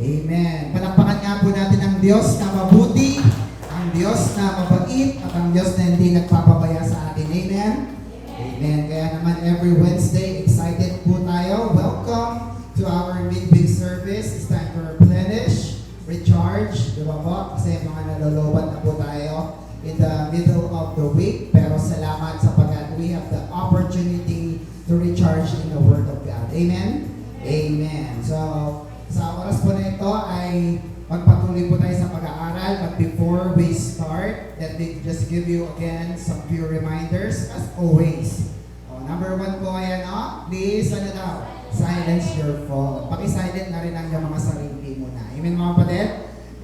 Amen. Palakpakan nga po natin ang Diyos na mabuti, ang Diyos na mabait, at ang Diyos na hindi nagpapabaya sa atin. Amen? Amen. Kaya naman every Wednesday, excited po tayo. Welcome to our midweek service. It's time to replenish, recharge, di ba po? Kasi mga nalolobat na po tayo in the middle of the week. Pero salamat sapagkat we have the opportunity to recharge in the Word of God. Amen? Amen. So, sa oras po na ito ay magpatuloy po tayo sa pag-aaral. But before we start, let me just give you again some few reminders as always. Number 1 po, ayan please, silence your phone. Paki-silent na rin ang mga sarili mo na. Amen mga kapatid?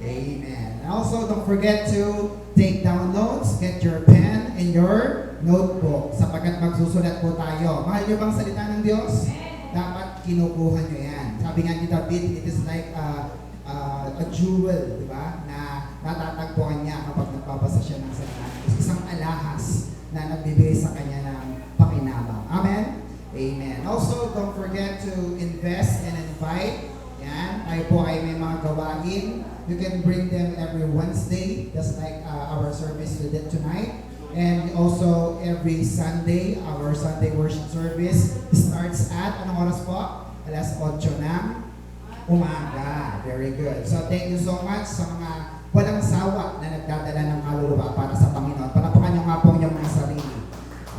Amen. And also, don't forget to take down notes, get your pen and your notebook sapagkat magsusulat po tayo. Mahal niyo bang salita ng Diyos? Dapat kinukuha niyo yan. Sabi nga ni David, it is like a jewel, di ba? Na natatagpuan niya kapag nagbabasa siya ng salita. Isang alahas na nagbibigay sa kanya ng pakinabang. Amen? Amen. Also, don't forget to invest and invite. Yan. Tayo po ay may mga gawain. You can bring them every Wednesday, just like our service we did tonight. And also, every Sunday, our Sunday worship service starts at, anong oras po? Alas 8 ng umaga. Very good. So, thank you so much sa mga walang sawa na nagdadala ng kaluluwa para sa Panginoon. Palapakan nyo nga po yung mga sarili.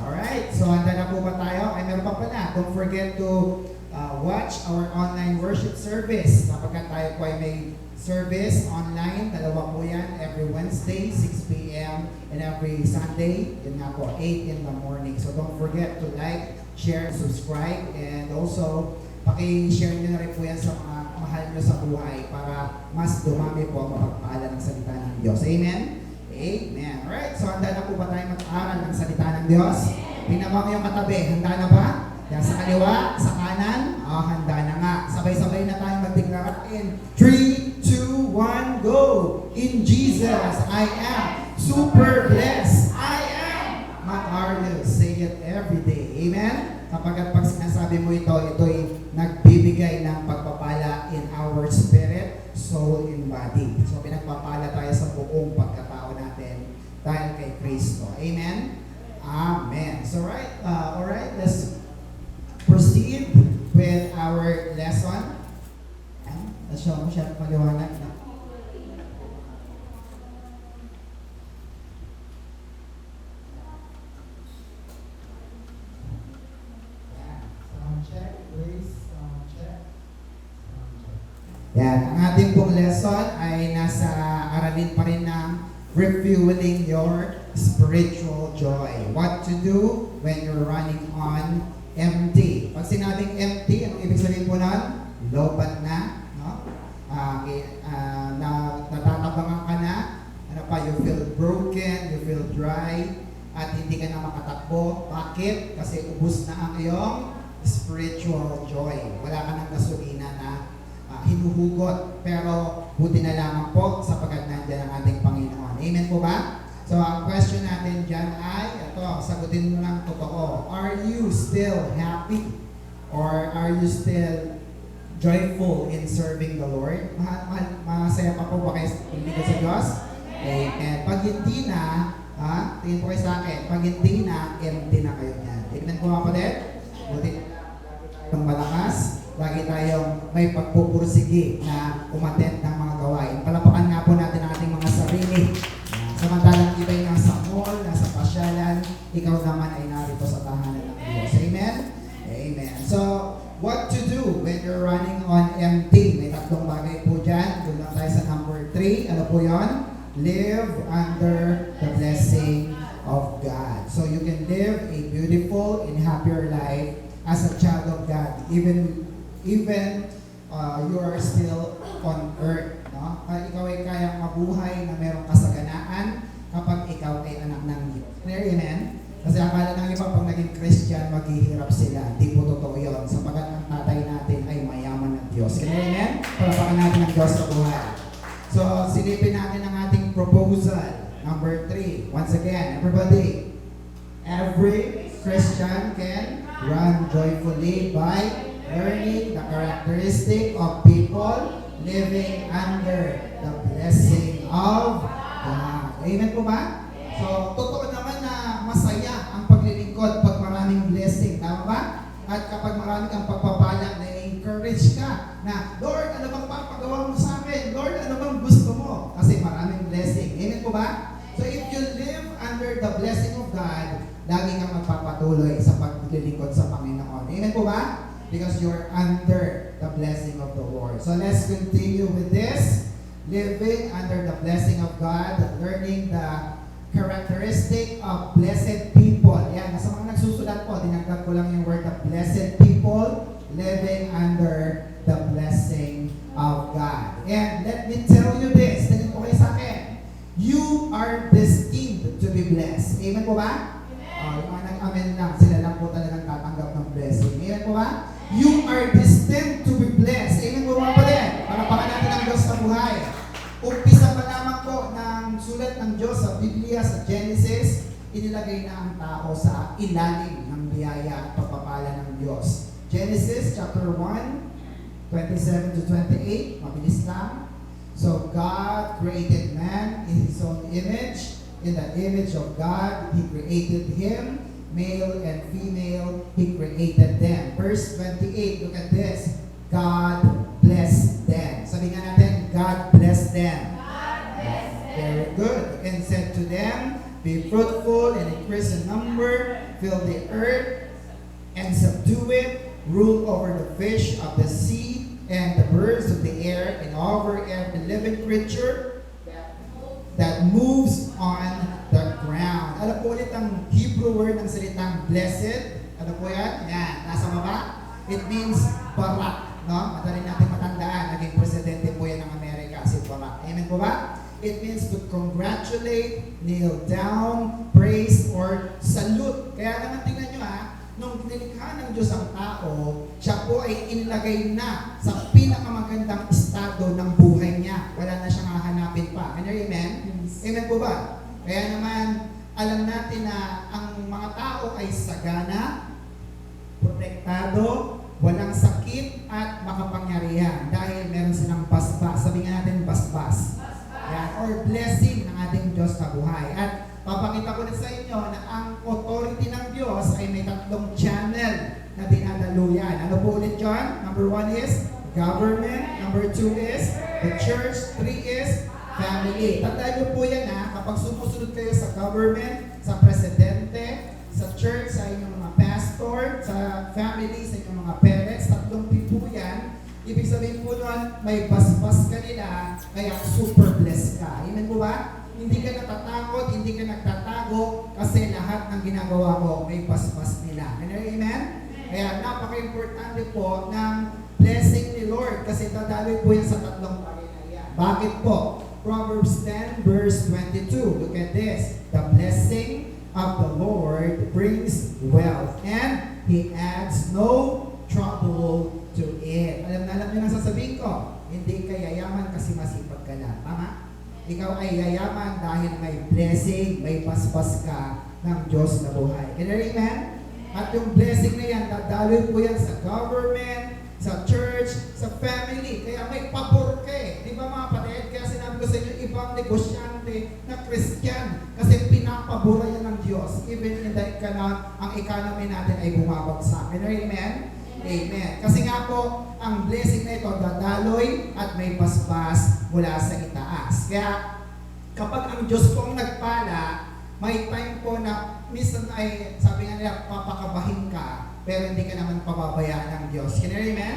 Alright, so handa na po ba tayo? Ay, meron pa pala. Don't forget to watch our online worship service. Sapagkat tayo po ay may service online, dalawa po yan, every Wednesday, 6 p.m. and every Sunday, yun nga po, 8 in the morning. So don't forget to like, share, subscribe, and also, paki-share nyo na rin po yan sa mga mahal nyo sa buhay para mas dumami po ang mapagpaalam ng salita ng Diyos. Amen? Amen. Alright, so handa na po ba tayo mag-aral ng salita ng Diyos? Pinabang yung katabi, handa na ba? Yan sa kaliwa, sa kanan, handa na nga. Sabay-sabay na tayo magdeklara in 3, 2, 1, go! In Jesus, I am super blessed. I am Macario. Say it every day. Amen? Kapag pag sinasabi mo ito'y nagbibigay ng pagpapala in our spirit, soul, and body. So pinagpapala tayo sa buong pagkatao natin dahil kay Kristo. Amen? Amen. So alright, let's proceed with our lesson. So, masyadong maliwanag na. Sound check, please. Sound check. Yan, ang ating pong lesson ay nasa aralin pa rin ng refueling your spiritual joy. What to do when you're running on empty. Pag sinabing empty, anong ibig sabihin po nun? Lobat na, no? Natatabangan ka na, ano pa, you feel broken, you feel dry, at hindi ka na makatakbo. Bakit? Kasi ubus na ang iyong spiritual joy. Wala ka ng gasolina na hinuhugot. Pero buti na lamang po sapagkat nandiyan ang ating Panginoon. Amen po ba? So, ang question natin dyan ay, ito, sagutin mo lang totoo. Are you still happy? Or are you still joyful in serving the Lord? Masaya pa po ba kayo hindi ka sa Diyos? Amen. Pag hindi na, tingin po kayo sa akin, pag hindi na, empty na kayo niyan. Amen po mga kapatid? Buti na tayong malakas, lagi tayong may pagpupursigi na umattend ng mga gawain. Palapakan nga po natin ang ating mga sarili. Samantalang iba'y nasa mall, nasa pasyalan, ikaw naman ay narito sa tahanan ng Diyos. Amen? Amen. So, what to do when you're running on empty? May tatlong bagay po dyan. Doon lang tayo sa number 3. Ano po yun? Live under the blessing of God. So, you can live a beautiful and happier life as a child of God. Even you are still on earth. No? Ikaw ay kayang mabuhay na merong kasaganaan kapag ikaw ay anak ng Diyos. Amen? Kasi akala ng iba pag naging Christian, maghihirap sila. Di po totoo yun. Sapagat ang tatay natin ay mayaman ng Diyos. Amen? Palapakan natin ang Diyos sa buhay. So, silipin natin ang ating proposal. Number 3. Once again, everybody. Every Christian can run joyfully by learning the characteristic of people living under the blessing of God. Amen po ba? So, totoo naman na masaya ang paglilingkod pag maraming blessing. Tama ba? At kapag marami kang pagpapala, na-encourage ka na, Lord, ano bang papagawa mo sa akin? Lord, ano bang gusto mo? Kasi maraming blessing. Amen po ba? So if you live under the blessing of God, lagi kang magpapatuloy sa paglilingkod sa Panginoon. Amen po ba? Because you're under the blessing of the Lord. So let's continue with this. Living under the blessing of God, learning the characteristic of blessed people. Yan, sa mga nagsusulat po, dinagdag ko lang yung word of blessed people, living under the blessing of God. And let me tell you this, tingin po kayo sa akin, you are destined to be blessed. Amen po ba? Yung mga nag-amen lang, sila lang po talagang tatanggap ng blessing. Amen po ba? You are destined to be blessed. Amen po ba po din? Panapakan natin ang Diyos sa buhay. Umpisa pa lamang po ng sulat ng Diyos sa Biblia, sa Genesis, inilagay na ang tao sa ilalim ng biyaya at pagpapala ng Diyos. Genesis chapter 1, 27 to 28, mabilis lang. So God created man in His own image. In the image of God, He created him. Male and female, He created them. Verse 28, look at this. God blessed them. Sabi nga natin, God blessed them. God bless them. Very good. And said to them, be fruitful and increase in number, fill the earth and subdue it, rule over the fish of the sea and the birds of the air and over every living creature that moves on the ground. Alam po ulit ang Hebrew word ng salitang blessed. Ano po yan? Yan. Nasa baba. It means barak. No? Madali natin matandaan. Naging presidente po yan ng Amerika, si Barack. Amen po ba? It means to congratulate, kneel down, praise, or salute. Kaya naman tingnan nyo nung nilikha ng Diyos ang tao, siya po ay inilagay na sa pinakamagandang estado ng buhay niya. Wala na siyang hahanapin pa. Can you amen? Yes. Amen po ba? Kaya naman, alam natin na ang mga tao ay sagana, protektado, walang sakit at makapangyarihan dahil meron silang basbas. Sabi nga natin basbas. Yan, or blessing ng ating Diyos sa buhay. At papakita ko na sa inyo na ang authority ng Diyos ay may tatlong channel na dinadaluyan. Ano po ulit yun? Number 1 is government. Number 2 is the church. 3 is family. Tandaan niyo po yan kapag sumusunod kayo sa government, sa presidente, sa church, sa inyong mga pastor, sa family, sa inyong mga parents, tatlong po yan. Ibig sabihin po nun, may basbas ka nila, kaya super blessed ka. Amen po ba? Hindi ka natatakot, hindi ka nagtatago, kasi lahat ng ginagawa mo, may basbas nila. Amen? Kaya napaka-importante po ng blessing ni Lord, kasi dadaloy po yan sa tatlong bagay na yan. Bakit po? Proverbs 10 verse 22. Look at this. The blessing of the Lord brings wealth, and He adds no trouble to it. Alam niyo ang sasabihin ko, hindi ka yayaman kasi masipag ka lang. Tama? Ikaw ay yayaman dahil may blessing, may paspas ka ng Diyos na buhay. Can you amen? At yung blessing na yan, dadaloy po yan sa government, sa church, sa family. Kaya may pabor ka eh. Di ba mga kapatid? Kaya sinabi ko sa inyo, ibang negosyante na Christian kasi pinapabura yan ng Diyos. Even in the ang economy natin ay bumabagsak. Can you amen? Amen. Kasi nga po, ang blessing na ito dadaloy at may paspas mula sa itaas. Kaya kapag ang Diyos po ang nagpala, may time po na minsan ay sabi nga nila papakabahin ka, pero hindi ka naman pababayaan ng Diyos. Can you amen?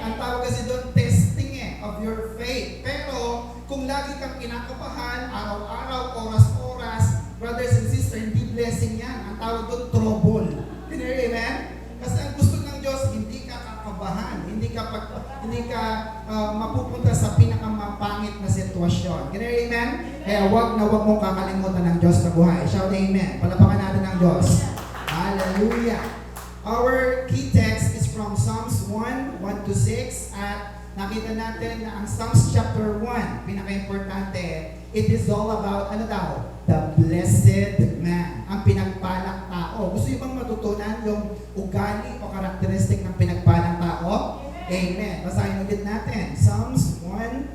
Ang tawag kasi doon testing of your faith. Pero kung lagi kang kinakabahan, araw-araw, oras-oras, brothers and sisters, hindi blessing yan. Ang tawag doon trouble. Can you amen? Kasi ang gusto ng Diyos, hindi ka kakabahan, hindi ka mapupunta sa pinakamapangit na sitwasyon. Can you amen? Kaya wag mong kakalimutan ng Diyos na buhay. Shout amen. Palapakan natin ng Diyos. Hallelujah. Our key text is from Psalms 1, 1 to 6. At nakita natin na ang Psalms chapter 1, pinaka-importante, it is all about, ano daw? The blessed man. Ang pinagpalang tao. Gusto niyo bang matutunan yung ugali o karakteristik ng pinagpalang tao? Amen. Basahin ulit natin. Psalms 1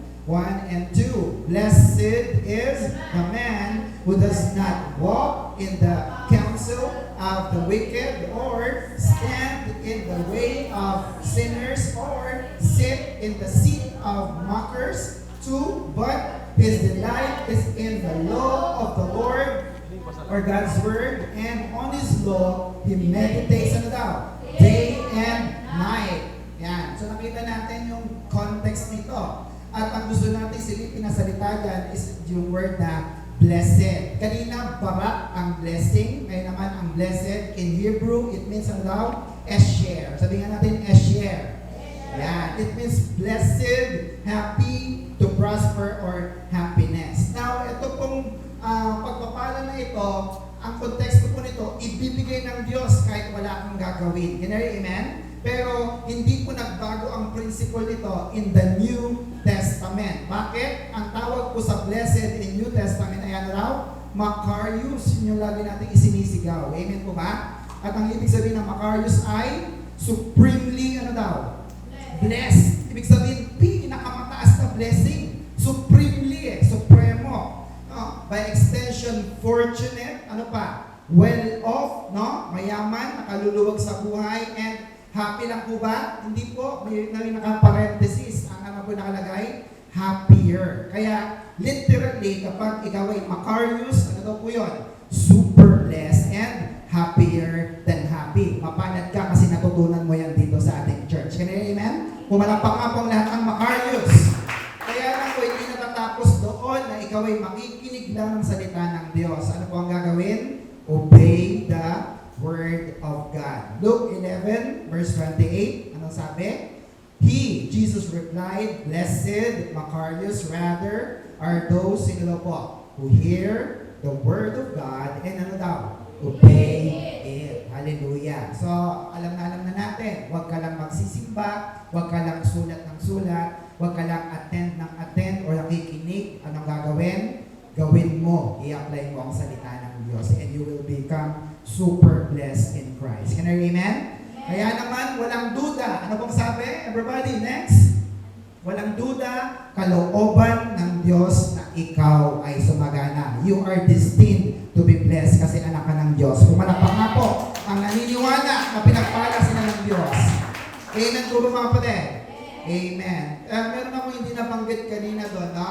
and 2. Blessed is the man who does not walk in the counsel of the wicked, or stand in the way of sinners, or sit in the seat of mockers. 2. But his delight is in the law of the Lord, or God's word, and on his law he meditates ano daw? Day and night. Yan. So nakita natin yung context nito. At ang gusto natin silipin na salita dyan is yung word na blessed. Kanina, barak ang blessing. Ngayon naman, ang blessed in Hebrew, it means ano daw? Esher. Sabihin natin, Esher. Yan. It means blessed, happy, to prosper, or happiness. Now, ito pong pagpapala na ito, ang konteksto po nito, ibibigay ng Diyos kahit wala kang gagawin. Can you amen? Pero hindi po nagbago ang principle nito in the New Testament. Bakit? Ang tawag po sa blessed in New Testament ay ano raw? Makarios. Yun yung lagi natin isinisigaw. Amen po ba? At ang ibig sabihin ng Makarios ay supremely ano daw? Blessed. Ibig sabihin, pinakamataas na blessing. Supremely supremo. By extension, fortunate. Ano pa? Well off, no? Mayaman, nakaluluwag sa buhay, and happy lang po ba? Hindi po. May naka-parenthesis. Ang ano po nakalagay? Happier. Kaya, literally, kapag ikaw ay Makarios, ano daw po yun? Super blessed and happier than happy. Mapalad ka kasi natutunan mo yan dito sa ating church. Can you amen? Pumalakpak nga po ang lahat ng Makarios. Kaya lang po, hindi natatapos doon na ikaw ay makikinig lang ng salita ng Diyos. Ano po ang gagawin? Obey the Word of God. Luke 11, verse 28, anong sabi? He, Jesus replied, blessed, Makarios, rather, are those, sino po, who hear the Word of God, and ano daw? Obey it. Hallelujah. So, alam na natin, huwag ka lang magsisimba, huwag ka lang sulat ng sulat, huwag ka lang attend ng attend, o nakikinig, anong gagawin? Gawin mo, i-apply mo ang salita ng Diyos, and you will become super blessed in Christ. Can I amen? Kaya naman, walang duda. Ano pong sabi? Everybody, next. Walang duda, kalooban ng Diyos na ikaw ay sumagana. You are destined to be blessed kasi anak ka ng Diyos. Pumalakpak nga po ang naniniwala na pinagpala sila ng Diyos. Amen po ba mga kapatid? Amen. Meron ako hindi nabanggit kanina doon, no?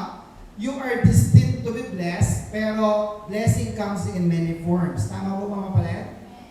You are destined to be blessed, pero blessing comes in many forms. Tama po mga kapatid?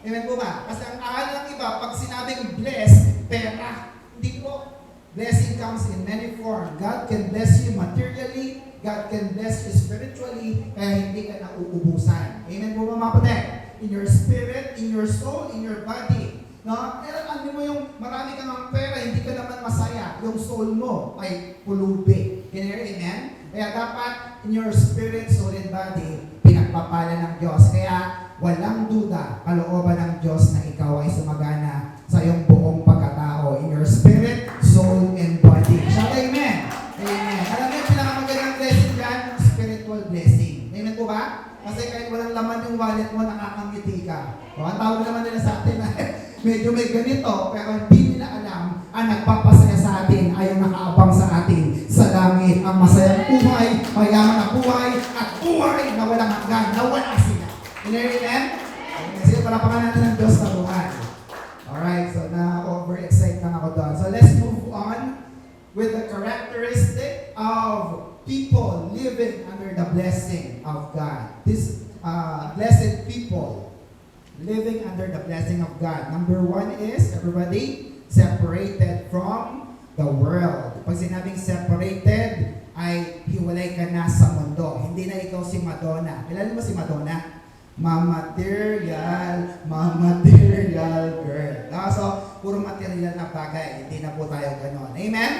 Amen po ba? Kasi ang akala ng iba, pag sinabing blessed, pera. Hindi po. Blessing comes in many forms. God can bless you materially, God can bless you spiritually, kaya hindi ka nauubusan. Amen po mga kapatid? In your spirit, in your soul, in your body. No? Ano mo yung marami kang ng pera, hindi ka naman masaya. Yung soul mo ay pulubi. Can you hear? Amen? Kaya dapat in your spirit, soul, and body, pinagpapala ng Diyos. Kaya walang duda, kalooban ng Diyos na ikaw ay sumagana sa iyong buong pagkatao. In your spirit, soul, and body. Shout amen! Amen. Alam mo yung pinakamagandang blessing dyan? Spiritual blessing. Amen po ba? Kasi kahit walang laman yung wallet mo, nakakangiti ka. O, ang tawag naman nila sa atin na medyo may ganito, pero hindi nila alam ang nagpapasaya sa atin ay ang nakaabang sa atin sa langit. Ang masayang buhay, mayaman na buhay, at buhay na walang hanggan, na wala sila. Amen? Sige, palapakan natin ng Diyos na buhay. Alright, so na-over-excite lang ako doon. So let's move on with the characteristic of people living under the blessing of God. This blessed people living under the blessing of God. Number 1 is, everybody, separated from the world. Pag sinabing separated, ay hiwalay ka na sa mundo. Hindi na ikaw si Madonna. Kilala mo si Madonna? Material girl. So, puro material na bagay. Hindi na po tayo ganon. Amen?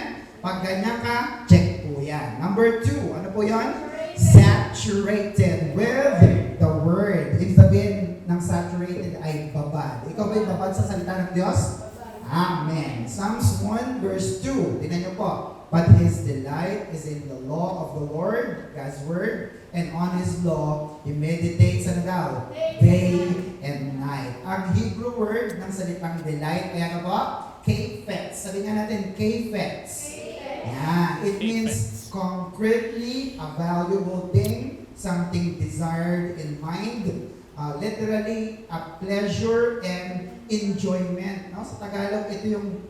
Pag ganyan ka, check po yan. Number 2, ano po yan? Saturated with the Word. Ibig sabihin ng saturated ay babad. Ikaw ba'y babad sa salita ng Diyos? Amen. Psalms 1 verse 2. Tingnan niyo po. But his delight is in the law of the Lord, God's word, and on his law, he meditates ano daw? Day and night. Ang Hebrew word ng salitang delight, kaya ano po? Kefetz. Sabi nga natin, K-FETS. Yeah, it means concretely a valuable thing, something desired in mind, literally a pleasure and enjoyment. No? Sa Tagalog, ito yung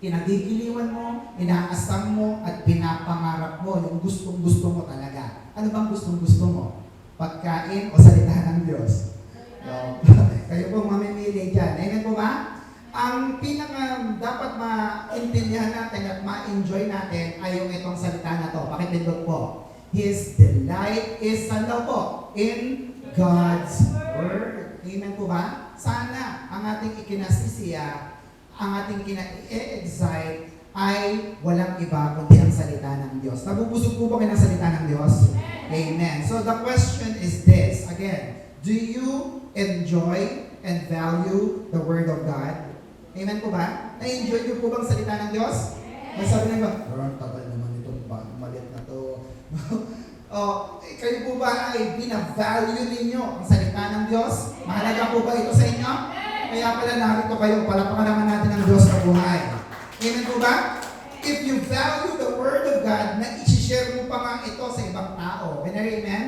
kinagigiliwan mo, inaasam mo, at pinapangarap mo, yung gustong-gusto mo talaga. Ano bang gustong-gusto mo? Pagkain o salita ng Diyos? So, kayo pong mamimili dyan. Amen po ba? Ang pinaka dapat maintindihan natin at ma-enjoy natin ay yung itong salita na to. Pakitindog po. His delight is ano po? In God's Word. Amen po ba? Sana ang ating ikinasisiya, ang ating kina-excite ay walang iba kundi ang salita ng Diyos. Nabubusog po ba kayo ng salita ng Diyos? Amen. So the question is this. Again, do you enjoy and value the Word of God? Amen po ba? Na-enjoy niyo po bang salita ng Diyos? May sabi na ba, tagal naman itong malit na to. Kayo po ba ay bina-value ninyo ang salita ng Diyos? Mahalaga po ba ito sa inyo? Kaya pala narito kayo, palapakan naman natin ang Diyos na buhay. Amen po ba? If you value the Word of God, na i-share mo pa nga ito sa ibang tao. Amen?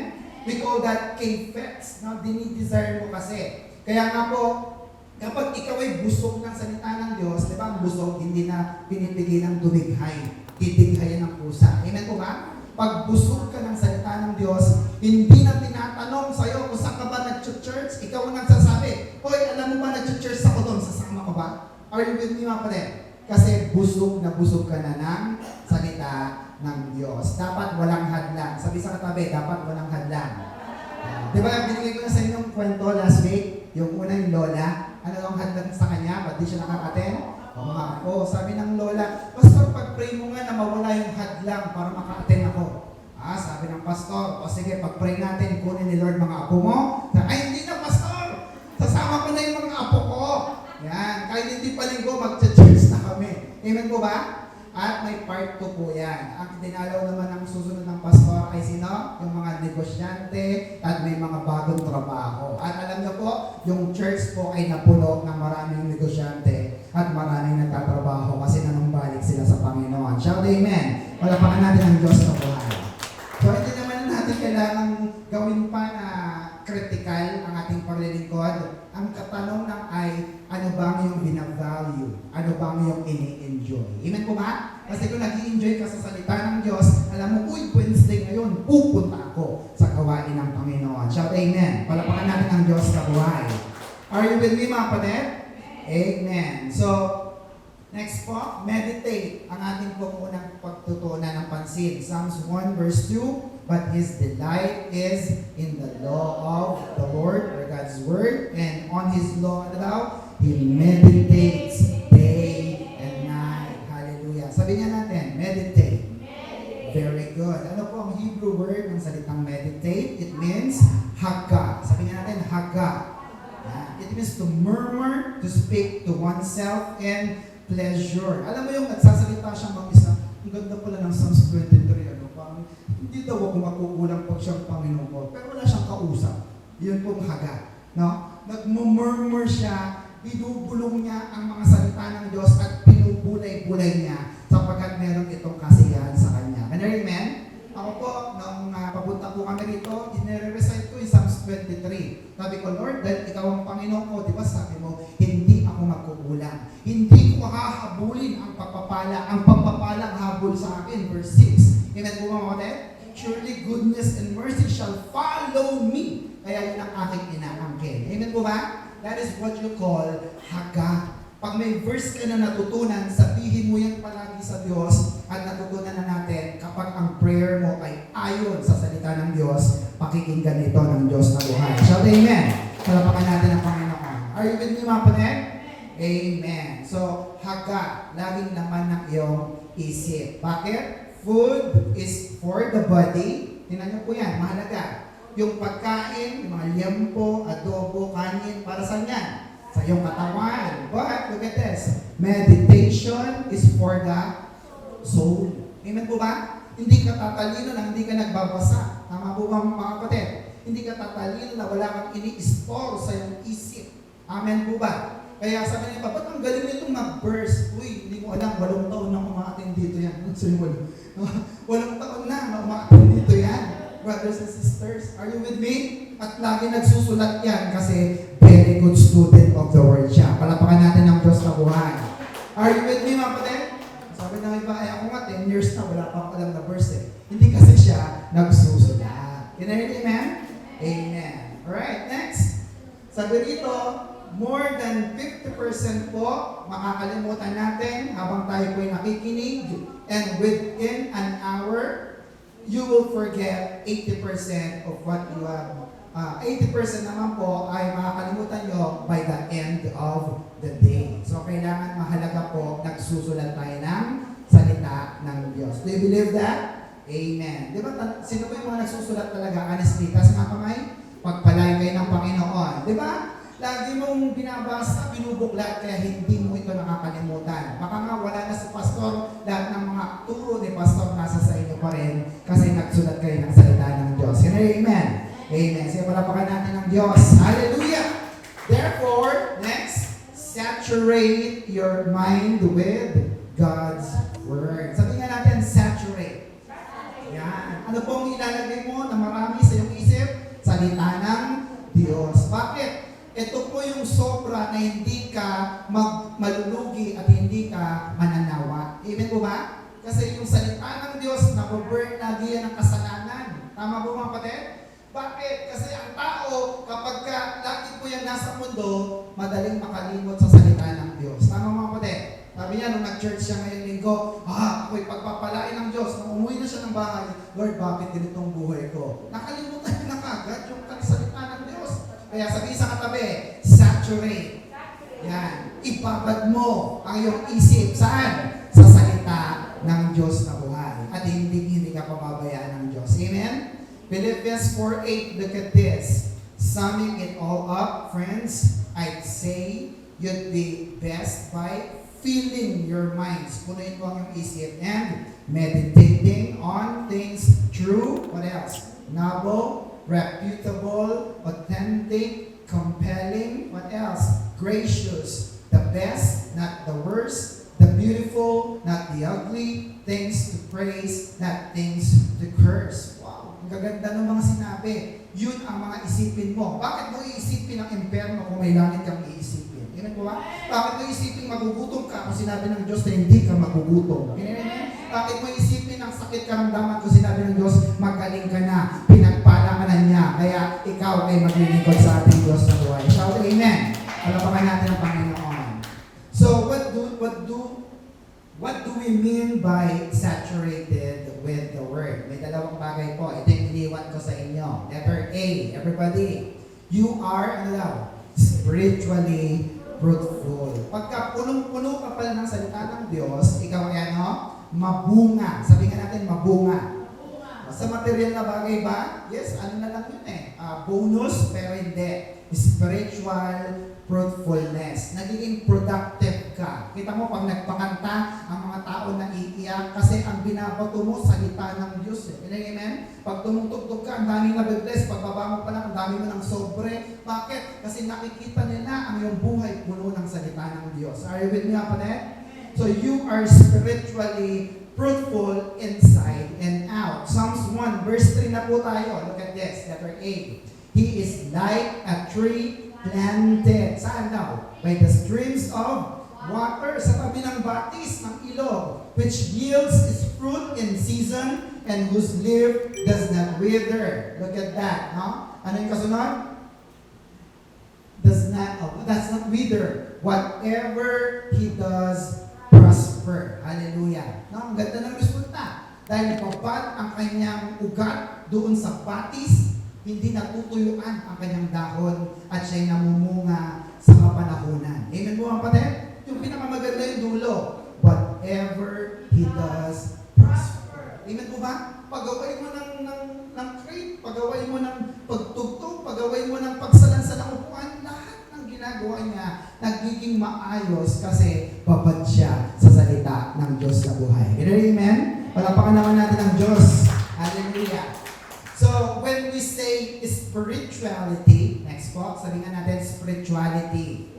We call that K-FETS. No? Dinidesire mo kasi. Kaya nga po, kapag ikaw ay busog ng salita ng Diyos, di ba ang busog, hindi na pinipigil ng dumighay. Titighayan ng pusa. Amen po ba? Pag busog ka ng salita ng Diyos, hindi na tinatanong sa'yo kung saan ka ba nag-church, ikaw ang nagsasabi, Hoy, alam mo ba nag-church ako doon, sasama ko ba? Are you with me mga pare? Kasi busog ka na ng salita ng Diyos. Dapat walang hadlang. Sabi sa katabi, dapat walang hadlang. Di ba, binigay ko na sa inyo yung kwento last week, yung unang lola, ano ang hadlang sa kanya, ba't di siya nakaka-attend? Sabi ng lola, Pastor, pag-pray mo nga na mawala yung hadlang para maka-attend ako. Sabi ng pastor, sige, pag-pray natin, kunin ni Lord mga apo mo. Ay, hindi na, Pastor! Sasama ko na yung mga apo ko. Yan, kahit hindi pa linggo, mag-church na kami. Amen po ba? At may part 2 po yan. Ang dinalaw naman ng susunod ng pastor ay sino? Yung mga negosyante at may mga bagong trabaho. At alam niyo po, yung church po ay napuno ng maraming negosyante at maraming nagtatrabaho kasi nanumbalik sila sa Panginoon. Shout amen! Palapakan natin ang Diyos na buhay. So, hindi naman natin kailangan gawin pa na critical ang ating paglilingkod. Ang katanong lang ay, ano bang yung binavalue? Ano bang yung ini-enjoy? Amen po ba? Kasi kung nag-i-enjoy ka sa salita ng Diyos, alam mo, Wednesday ngayon, pupunta ako sa gawain ng Panginoon. Shout amen. Palapakan natin ang Diyos na buhay. Are you with me mga kapatid? Amen. So, next po, meditate ang ating po unang pagtutunan ng pansin. Psalms 1 verse 2, But his delight is in the law of the Lord, or God's word, and on his law daw, he meditates day and night. Hallelujah. Sabi niya natin, meditate. Very good. Ano po ang Hebrew word ng salitang meditate? It means haga. Sabi niya natin, haga. It means to murmur, to speak to oneself, and pleasure. Alam mo yung nagsasalita siyang mag-isa, ang ganda pala ng Psalms 23, parang hindi daw ako makukulang pag siyang Panginoon ko, pero wala siyang kausap. Yun pong haga. No? Nagmumurmur siya, binubulong niya ang mga salita ng Diyos at pinubulay-bulay niya sapagkat meron itong kasiyahan sa Kanya. Amen? Ako po, nung papunta po kami rito, inire-recite ko yung Psalms 23. Sabi ko, Lord, dahil ikaw ang Panginoon ko, di ba sabi mo, hindi ako magkukulang. Hindi ko hahabulin ang pagpapala. Ang pagpapala ang habol sa akin. Verse 6. Amen po mga kapatid? Surely goodness and mercy shall follow me. Kaya yun ang aking inaangkin. Amen po ba? That is what you call haga. Pag may verse ka na natutunan, sabihin mo yan palagi sa Diyos at natutunan na natin kapag ang prayer mo ay ayon sa salita ng Diyos, pakikinggan ito ng Diyos na buhay. Shout amen! Palapakan natin ang Panginoon. Are you with me mga kapatid? Amen. So, haga, laging laman ng iyong isip. Bakit? Food is for the body. Tingnan niyo po yan, mahalaga. Yung pagkain, yung mga liempo, adobo, kanin, para saan yan? Sa iyong katawan. But, look at this. Meditation is for the soul. Amen po ba? Hindi ka tatalino na hindi ka nagbabasa. Tama po ba mga kapatid? Hindi ka tatalino na wala kang ini-store sa iyong isip. Amen po ba? Kaya sabi niya, ba't ang galing nitong mag-burst? Uy, hindi mo alam, 8 taon na umaating dito yan. Sorry, 8 taon na umaating dito yan. Brothers and sisters, are you with me? At lagi nagsusulat yan kasi very good student of the word siya. Palapakan natin ang Diyos na buhay. Are you with me, mga kapatid? Sabi ng iba, ay ako nga 10 years na, wala pa ako alam na verse eh. Hindi kasi siya nagsusulat. Can I hear amen? Amen. Alright, next. Sabi rito, more than 50% po makakalimutan natin habang tayo po'y nakikinig, and within an hour, you will forget 80% of what you have. 80% naman po ay makakalimutan nyo by the end of the day. So, kailangan mahalaga po nagsusulat tayo ng salita ng Diyos. Do you believe that? Amen. Di ba, sino ba yung mga nagsusulat talaga? Honestly, tas nga kamay, pagpalain kayo ng Panginoon. Di ba? Lagi mong binabasa, binubuklat, kaya hindi mo ito nakakalimutan. Baka nga wala na si Pastor, lahat ng mga turo ni Pastor nasa sa inyo pa rin kasi nagsulat kayo ng salita ng Diyos. Amen? Amen. Sige, palapakan natin ng Diyos. Hallelujah! Therefore, next, saturate your mind with God's Word. Sabi nga natin, saturate. Yan. Ano pong ilalagay mo na marami sa iyong isip? Salita ng Diyos. Bakit? Ito po yung sobra na hindi ka malulugi at hindi ka mananawa. Amen po ba? Kasi yung salita ng Diyos, nababurn lagi yan ng kasalanan. Tama po mga kapatid? Bakit? Kasi ang tao, kapag lagi po yan nasa mundo, madaling makalimot sa salita ng Diyos. Tama mga kapatid? Sabi niya, nung nag-church siya ngayong linggo, ako'y pagpapalain ng Diyos. Nung umuwi na siya ng bahay, Lord, bakit ganitong buhay ko? Nakalimutan niya na kagad yung salita ng Diyos. Kaya sabi sa katabi, saturate. Yan. Ibabad mo ang iyong isip. Saan? Sa salita ng Diyos na buhay. At hindi ka pababayaan ng Diyos. Amen? Philippians 4:8, look at this. Summing it all up, friends, I'd say you'd be best by filling your minds. Punuin mo ang iyong isip and meditating on things true. What else? Noble, reputable, authentic, compelling, what else? Gracious, the best, not the worst, the beautiful, not the ugly, things to praise, not things to curse. Wow, ang gaganda ng mga sinabi. Yun ang mga isipin mo. Bakit mo iisipin ang impyerno kung may langit kang iisipin? Ganun po ba? Bakit mo iisipin magugutom ka kung sinabi ng Diyos na hindi ka magugutom? Ganun. Bakit mo isipin ang sakit karamdaman kung sinabi ng Diyos, magaling ka na, pinagpala ka na niya, kaya ikaw ay maglilingkod sa ating Diyos na buhay. Shout amen. Palapakan natin ang Panginoon. So, what do we mean by saturated with the Word? May dalawang bagay po. Ito yung iniwan ko sa inyo. Letter A, everybody. You are, spiritually fruitful. Pagka punong-puno ka pala ng salita ng Diyos, ikaw ay mabunga. Sabi nga natin, mabunga. Sa material na bagay ba? Yes, ano na lang yun bonus, pero hindi. Spiritual fruitfulness. Nagiging productive ka. Kita mo, pag nagpakanta, ang mga tao na iiyak kasi ang binabato mo, salita ng Diyos. Amen? Pag tumutugtog ka, ang dami na bless. Pagbaba mo pa lang, ang dami mo ng sobre. Bakit? Kasi nakikita nila ang iyong buhay puno ng salita ng Diyos. Are you with me, kapatid? So you are spiritually fruitful inside and out. Psalms 1 verse 3 na po tayo. Look at this, letter A. He is like a tree planted. Saan daw? By the streams of water. Sa tabi ng batis, ng ilog, which yields its fruit in season and whose leaf does not wither. Look at that. No? Ano yung kasunod? Does not wither. Whatever he does prosper. Hallelujah. No, ang ganda ng resulta. Dahil papat ang kanyang ugat doon sa batis, hindi natutuyuan ang kanyang dahon at siya'y namumunga sa kapanahunan. Amen po mga kapatid? Yung pinakamaganda yung dulo. Whatever he does prosper. Amen po ba? Pagaway mo ng crate, pagaway mo ng pagtugtog, pagaway mo ng pagsalansa ng upuan, lahat ginagawa niya, nagiging maayos kasi babad siya sa salita ng Diyos na buhay. Amen? Palapakan naman natin ang Diyos. Hallelujah. So, when we say spirituality, next po, sabi nga natin spirituality.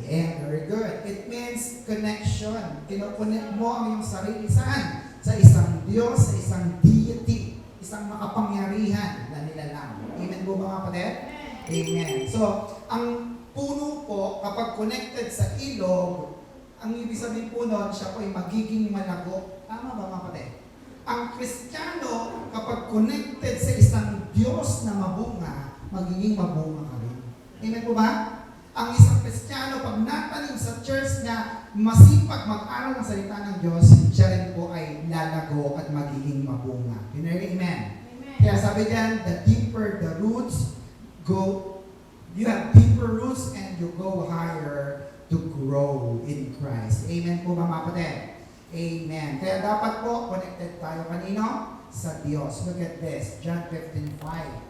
Yeah, very good. it means connection. Kinokonek mo ang iyong sarili saan? Sa isang Diyos, sa isang deity, isang makapangyarihan na nilalang. Amen po ba mga kapatid? Amen. So, ang puno po, kapag connected sa ilog, ang ibig sabihin po nun, siya po ay magiging malago. Tama ba mga kapatid? Ang Kristiyano, kapag connected sa isang Diyos na mabunga, magiging mabunga ka rin. Amen po ba? Ang isang Kristiyano, pag natanim sa church niya, masipag mag-aral ng salita ng Diyos, siya rin po ay lalago at magiging mabunga. Amen? Amen. Kaya sabi diyan, the deeper the roots go, you have deeper roots and you go higher to grow in Christ. Amen po ba mga kapatid? Amen. Kaya dapat po, connected tayo kanino? Sa Diyos. Look at this, John 15:5.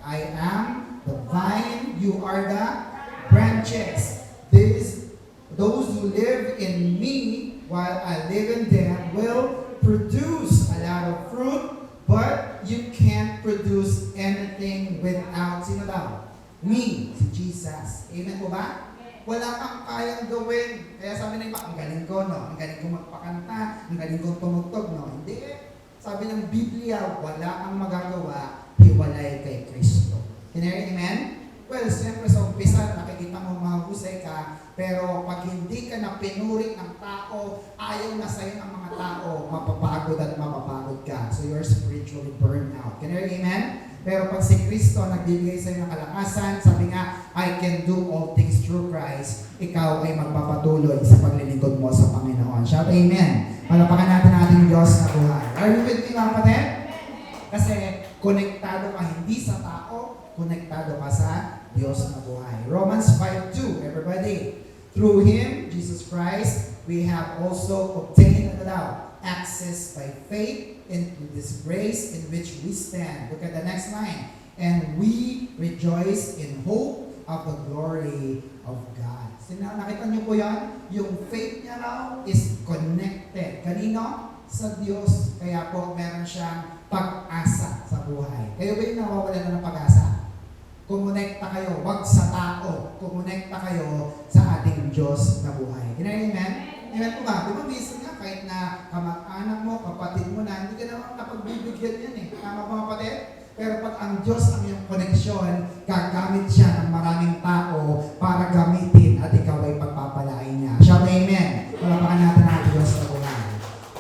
I am the vine, you are the branches. Those who live in me, while I live in them, will produce a lot of fruit, but you can't produce anything without, sino daw? Me, si Jesus. Amen po ba? Wala kang kayang gawin. Kaya sabi ng iba, ang galing ko, no? Ang galing ko magpakanta, ang galing kong tumugtog, no? Hindi. Sabi ng Biblia, wala kang magagawa, hiwalay kay Kristo. Amen? Well, siyempre sa umpisa, nakikita mo mahusay ka, pero pag hindi ka na pinuri ng tao, ayaw na sa'yo ng mga tao, mapapagod at mapapagod ka. So you're spiritually burned out. Amen? Pero pag si Kristo nagbibigay sa'yo ng kalakasan, sabi nga, I can do all things through Christ, ikaw ay magpapatuloy sa paglilingkod mo sa Panginoon. Shout amen. Palapakan natin ang ating Diyos na buhay. Are you with me mga kapatid? Kasi konektado ka hindi sa tao, konektado ka sa Diyos na buhay. Romans 5:2, everybody. Through Him, Jesus Christ, we have also obtained access by faith into this grace in which we stand. Look at the next line. And we rejoice in hope of the glory of God. Nakita niyo po yan? Yung faith niya raw is connected. Kanino? Sa Diyos. Kaya po meron siyang pag-asa sa buhay. Kayo ba yung nawawala na ng pag-asa? Kumonekta kayo, wag sa tao. Kumonekta kayo sa ating Diyos na buhay. Amen? Amen po ba? Di ba minsan nga, kahit na kamag-anak mo, kapatid mo na, hindi ka naman napagbibigyan yan eh. Tama ba kapatid? Pero pag ang Diyos ang iyong koneksyon, gagamit siya ng maraming tao para gamitin at ikaw ay pagpapalain niya. Shout amen. Palapakan natin ang Diyos na buhay.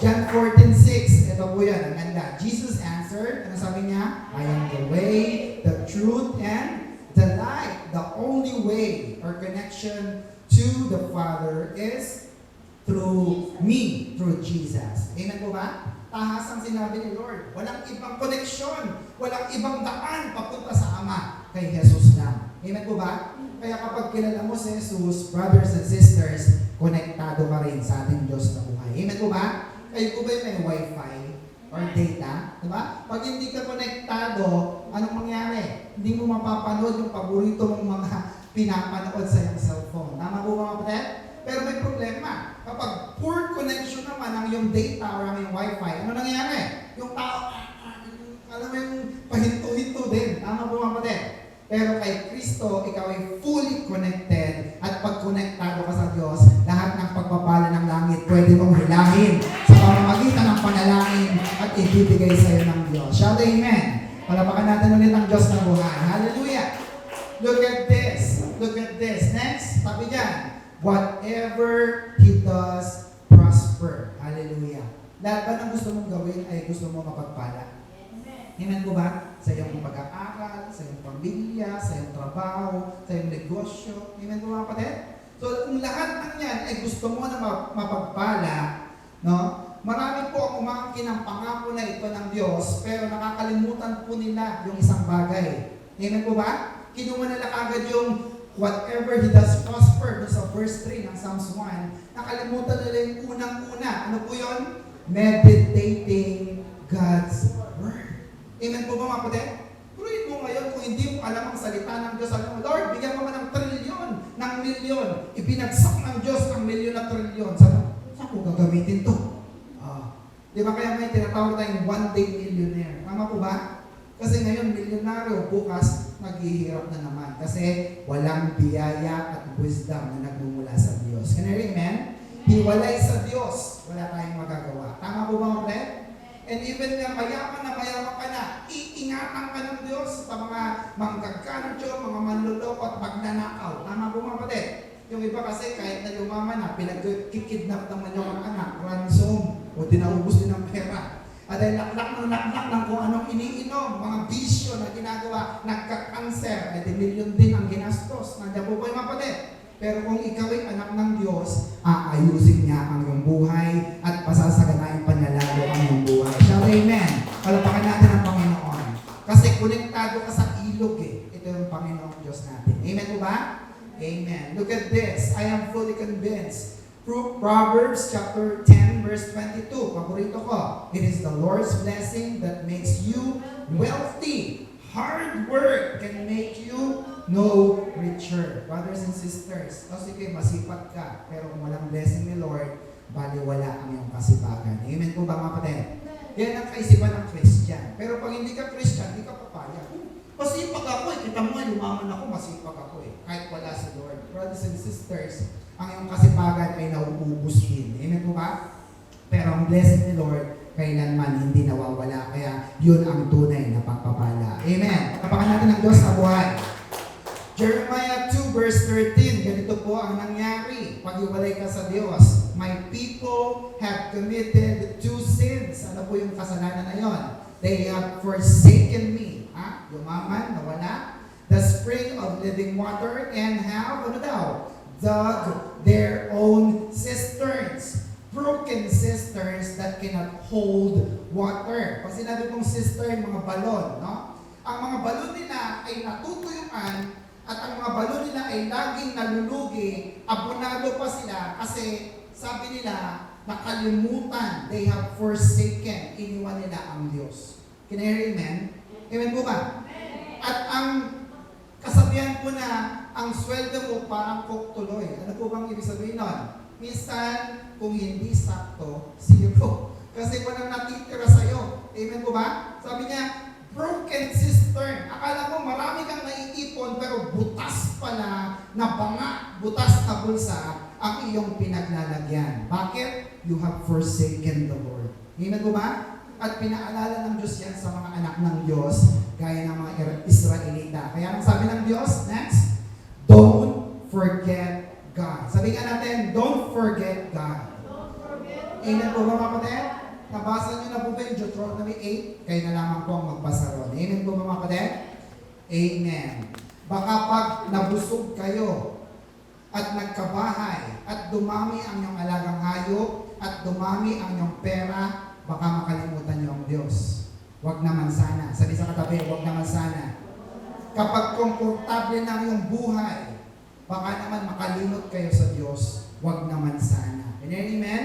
John 14:6, ito po yan, ang ganda. Jesus answered, ano sabi niya? I am the way, the truth, and the light. The only way or connection to the Father is through me, through Jesus. Amen po ba? Tahas ang sinabi ni Lord. Walang ibang koneksyon, walang ibang daan papunta sa Ama, kay Jesus lang. Amen po ba? Kaya kapag kilala mo si Jesus, brothers and sisters, konektado ka rin sa ating Diyos na buhay. Amen po ba? Kayo po ba yung may wifi or data? Diba? Pag hindi ka konektado, anong mangyari? Hindi mo mapapanood yung paborito mong mga pinapanood sa iyong cellphone. Tama po ba mga kapatid? Pero may problema. Kapag poor connection naman ang iyong data or ang iyong wifi, ano nangyayari? Yung tao, alam mo yung pahinto-hinto din. Tama po mga kapatid? Pero kay Kristo, ikaw ay fully connected at pag konektado ka sa Diyos, lahat ng pagpapala ng langit pwede mong hilahin sa pamamagitan ng panalangin at ibibigay sa iyo ng Diyos. Shout amen. Palapakan natin ulit ang Diyos na buhay. Hallelujah. Look at this. Look at this. Next, sabi dyan, whatever He does, prosper. Hallelujah. Lahat ba ng gusto mong gawin ay gusto mo mapagpala? Amen po ba? Sa iyong pag-aaral, sa iyong pamilya, sa iyong trabaho, sa iyong negosyo. Amen po mga kapatid? So, kung lahat ng yan ay gusto mo na mapagpala, no? Marami po ang umangkin ng pangako na ito ng Diyos, pero nakakalimutan po nila yung isang bagay. Amen po ba? Kinuha nila agad yung whatever He does prosper doon sa verse 3 ng Psalms 1. Nakalimutan nila yung unang-una. Ano po yun? Meditating God's Word. Amen po ba mga kapatid? Pruin mo ngayon kung hindi mo alam ang salita ng Diyos. Sabi mo, Lord, bigyan mo ng trilyon, ng milyon. Ibinagsak ng Diyos ang milyon na trilyon. Sabi mo, saan ko gagamitin to? Di ba kaya may tinatawag tayong one-day millionaire? Tama po ba? Kasi ngayon, milyonaryo, bukas, maghihirap na naman. Kasi walang biyaya at wisdom na nagmumula sa Diyos. Can I amen? Hiwalay sa Diyos, wala tayong magagawa. Tama po ba, mga kapatid? And even na mayaman ka na, iingatan ka ng Diyos sa mga manggagkancho, mga manluloko at magnanakaw. Tama po, mga kapatid? Yung iba kasi kahit na yumaman na, pinagkikidnap naman yung mga anak, ransom, o dinaubos din ng pera. At dahil laklak ng kung anong iniinom, mga bisyo na ginagawa, nagka-cancer, ay milyon din ang ginastos. Nandiyan po yung mga kapatid. Pero kung ikaw ay anak ng Diyos, aayusin niya ang iyong buhay at pasasaganayin pa niya lalo ang iyong buhay. Shout amen. Palapakan natin ang Panginoon. Kasi konektado ka sa ilog eh. Ito yung Panginoong Diyos natin. Amen po ba? Amen. Look at this. I am fully convinced. Proverbs chapter 10 verse 22. Paborito ko. It is the Lord's blessing that makes you wealthy. Hard work can make you no richer. Brothers and sisters, sige, masipag ka, pero kung walang blessing ni Lord, baliwala ang iyong kasipagan. Amen po ba, mga kapatid? Yan ang kaisipan ng Christian. Pero pag hindi ka Christian, hindi ka papayag. Masipag ako eh. Kita mo nga, yumaman ako, masipag ako eh. Kahit wala si Lord. Brothers and sisters, ang iyong kasipagan ay nauubos din. Amen po ba? Pero ang blessing ni Lord, kailanman hindi nawawala. Kaya yun ang tunay na pagpapala. Amen. Kapakan natin ang Diyos sa buhay. Jeremiah 2 verse 13, ganito po ang nangyari. Pag-iwalay ka sa Diyos. My people have committed two sins. Ano po yung kasalanan na yon? They have forsaken me. Yumaman, nawala. The spring of living water and have, ano daw? Dug their own cisterns. Broken cisterns that cannot hold water. Pag sinabi kong cistern, mga balon, no? Ang mga balon nila ay natutuyuan at ang mga balon nila ay laging nalulugi, abonado pa sila kasi sabi nila, nakalimutan, they have forsaken, iniwan nila ang Diyos. Can I hear amen? Amen po ba? At ang kasabihan po na ang sweldo mo parang tuloy. Ano po bang ibig sabihin nun? Minsan, kung hindi sakto, zero. Kasi walang natitira sa'yo. Amen po ba? Sabi niya, broken cistern. Akala mo marami kang naiipon pero butas pala na banga, butas na bulsa ang iyong pinaglalagyan. Bakit? You have forsaken the Lord. Amen po ba? At pinaalala ng Diyos yan sa mga anak ng Diyos gaya ng mga Israelita. Kaya ang sabi ng Diyos, next, don't forget God. Sabi nga natin, don't forget God. Amen po ba mga kapatid? Nabasa nyo na po ba yung Deuteronomy 8? Kayo na lamang po ang magbasa ron. Amen po ba mga kapatid? Amen. Baka pag nabusog kayo at nagkabahay at dumami ang iyong alagang hayop at dumami ang iyong pera, baka makalimutan niyo ang Diyos. Huwag naman sana. Sabi sa katabi, huwag naman sana. Kapag komportable na ang iyong buhay, baka naman makalimot kayo sa Diyos. Huwag naman sana. Amen?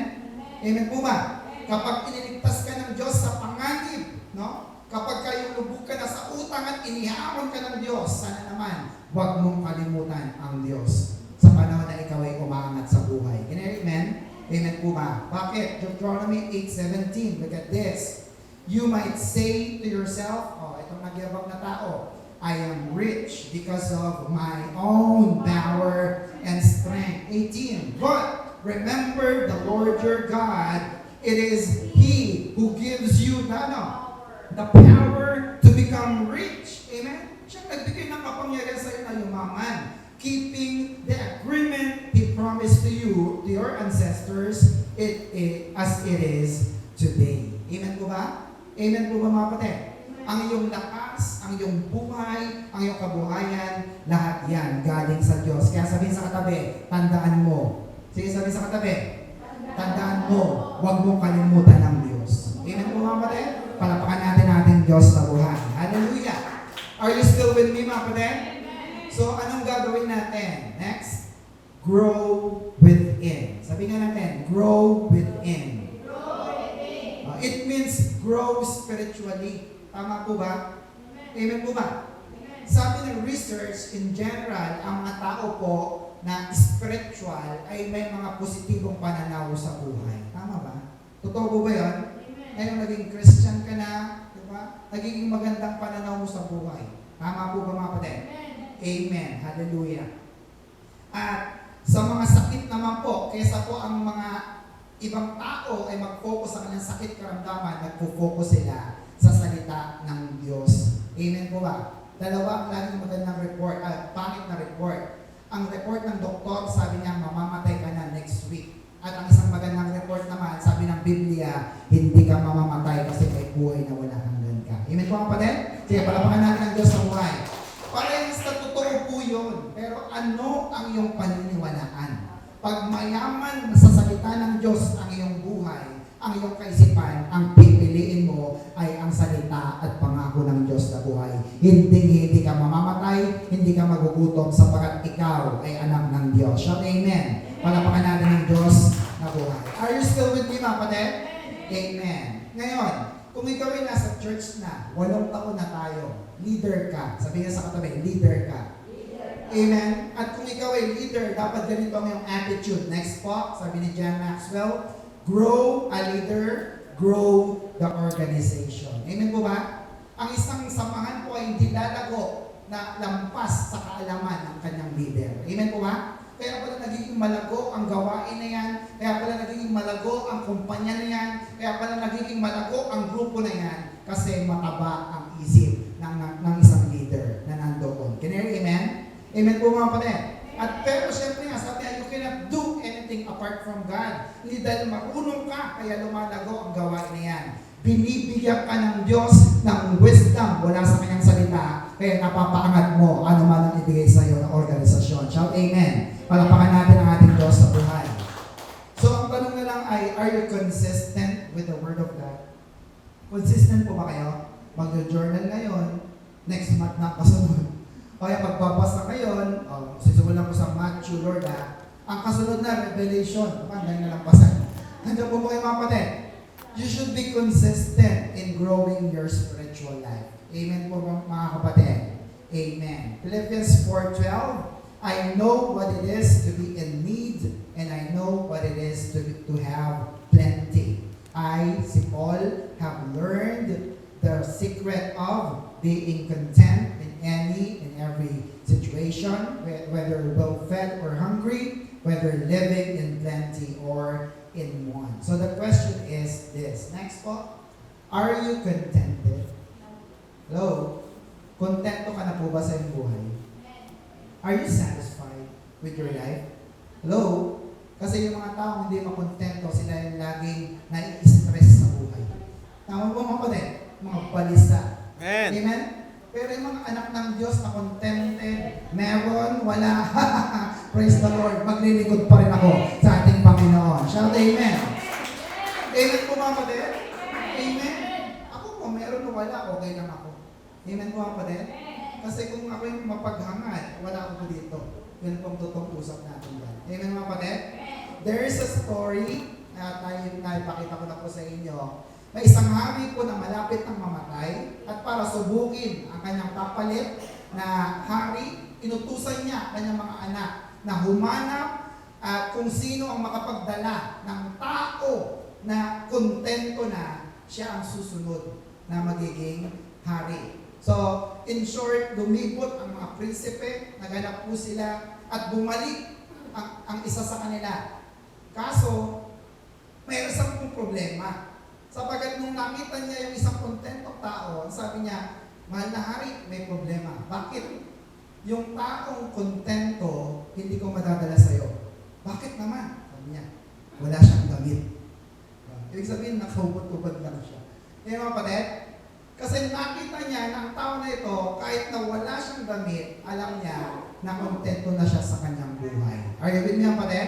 Amen po ba? Kapag iniligtas ka ng Diyos sa panganib, no? Kapag kayo lubog ka na sa utang at inihamon ka ng Diyos, sana naman, huwag mong kalimutan ang Diyos sa panahon na ikaw ay umaangat sa buhay. Amen? Amen po ba? Bakit? Deuteronomy 8:17. Look at this. You might say to yourself, itong nagyabang na tao, I am rich because of my own power and strength. 18. But remember the Lord your God. It is He who gives you the power to become rich. Amen? Siya nagbigay ng kapangyarihan sa iyo na yumaman. Keeping the agreement He promised to you, to your ancestors, as it is today. Amen po ba? Amen po ba mga kapatid? Ang iyong lakas, ang iyong buhay, ang iyong kabuhayan, lahat yan galing sa Diyos. Kaya sabihin sa katabi, tandaan mo. Sige, sabihin sa katabi, tandaan mo, huwag mong kalimutan ang Diyos. Amen po mga kapatid? Palapakan natin ating Diyos sa buhay. Hallelujah! Are you still with me mga kapatid? So, anong gagawin natin? Next, grow within. Sabi nga natin, grow within. It means grow spiritually. Tama po ba? Amen po ba? Sabi ng research, in general, ang mga tao po na spiritual ay may mga positibong pananaw sa buhay. Tama ba? Totoo po ba yun? Ngayon naging Christian ka na, di ba? Nagiging magandang pananaw mo sa buhay. Tama po ba mga kapatid? Amen. Hallelujah. At Sa mga sakit naman po, kesa po ang mga ibang tao ay mag-focus sa kanyang sakit karamdaman, nagpo-focus sila sa salita ng Diyos. Amen po ba? Dalawa ang laging magandang report, pangit na report. Ang report ng doktor, sabi niya, mamamatay ka na next week. At ang isang magandang report naman, sabi ng Biblia, hindi ka mamamatay kasi may buhay na wala hanggan ka. Amen po kapatid? Sige, palapakan natin ang Diyos sa buhay. Parehas na totoo po yun. Pero ano ang iyong paniniwalaan? Pag mayaman sa salita ng Diyos ang iyong buhay, ang iyong kaisipan, ang pipiliin mo ay ang salita at pangako ng Diyos na buhay. Hindi ka mamamatay, hindi ka magugutom sapagat ikaw ay anak ng Diyos. Shout amen. Palapakan natin ng Diyos na buhay. Are you still with me, mga kapatid? Amen. Ngayon, kung ikaw ay nasa church na, 8 taon na tayo, leader ka. Sabi nga sa katabi, leader ka. Amen. At kung ikaw ay leader, dapat ganito ang iyong attitude. Next po, sabi ni John Maxwell, grow a leader, grow the organization. Amen po ba? Ang isang samahan po ay hindi lalago na lampas sa kaalaman ng kanyang leader. Amen po ba? Kaya pala nagiging malago ang gawain na yan, kaya pala nagiging malago ang kumpanya na yan, kaya pala nagiging malago ang grupo na yan, kasi mataba ang isip ng isang leader na nandoon. Can you hear amen? Amen po mga kapatid. At pero syempre nga, sabi niya, you cannot do anything apart from God. Hindi dahil marunong ka, kaya lumalago ang gawain na yan. Binibigyan ka ng Diyos ng wisdom mula sa kanyang salita, kaya napapaangat mo ano man ang ibigay sa iyo ng organisasyon. Shout amen. Palapakan natin ang ating Diyos sa buhay. So ang tanong na lang ay, are you consistent with the Word of God? Consistent po ba kayo? Mag-journal ngayon, next month na kasunod. Kaya pagbabasa ngayon, sisimulan ko sa Matthew, Lord ang kasunod na Revelation, hanggang na lang pasan. Hanggang po kayo mga kapatid. You should be consistent in growing your spiritual life. Amen po mga kapatid. Amen. Philippians 4:12, I know what it is to be in need, and I know what it is to have plenty. I, si Paul, have learned the secret of being content in any and every situation, whether well-fed or hungry, whether living in plenty or in want. So the question is this. Next po. Are you contented? Hello? Kontento ka na po ba sa iyong buhay? Are you satisfied with your life? Hello? Kasi yung mga taong hindi makontento, sila yung laging nai-stress sa buhay. Tama po mga kapatid? Mga balisa. Amen. Amen? Pero yung mga anak ng Diyos na contented, meron, wala, praise the Lord, maglilingkod pa rin ako sa ating Panginoon. Shout amen. Amen po mga kapatid? Amen. Ako po, meron o wala, okay lang ako. Amen po mga kapatid? Kasi kung ako yung mapaghangad, wala ako dito. Yun pong totoong usap natin yan. Amen mga kapatid? There is a story, naipakita ko na po sa inyo. May isang hari po na malapit ng mamatay at para subukin ang kanyang kapalit na hari, inutusan niya kanyang mga anak na humanap at kung sino ang makapagdala ng tao na kontento na siya ang susunod na magiging hari. So, in short, lumibot ang mga prinsipe, naganap po sila at bumalik ang isa sa kanila. Kaso, may isang pong problema. Sapagat nung nakita niya yung isang kontentong tao, sabi niya, mahal na hari, may problema. Bakit? Yung taong kontento, hindi ko madadala sa'yo. Bakit naman? Sabi niya, wala siyang damit. Ibig sabihin, nakahubad-ubad lang siya. Kaya mga kapatid, kasi nakita niya na ang tao na ito, kahit na wala siyang damit, alam niya na kontento na siya sa kanyang buhay. Are you with me, mga kapatid?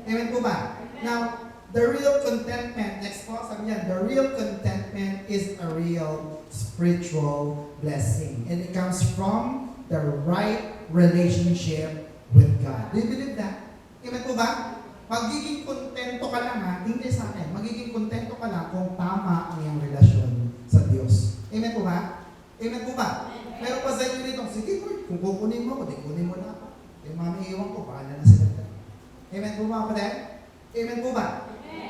Amen po ba? Now, the real contentment, next po, sabi niya, the real contentment is a real spiritual blessing. And it comes from the right relationship with God. Do you believe that? Amen po ba? Magiging kontento ka lang hindi sa akin. Magiging kontento ka lang kung tama ang iyong relasyon sa Diyos. Amen po ba? Amen po ba? Meron pa sa inyo dito, sige Lord, kung kukunin mo ako, di kunin mo na ako. Mami, iwan ko, bahala na sila. Amen po ba, kapatid? Amen po ba?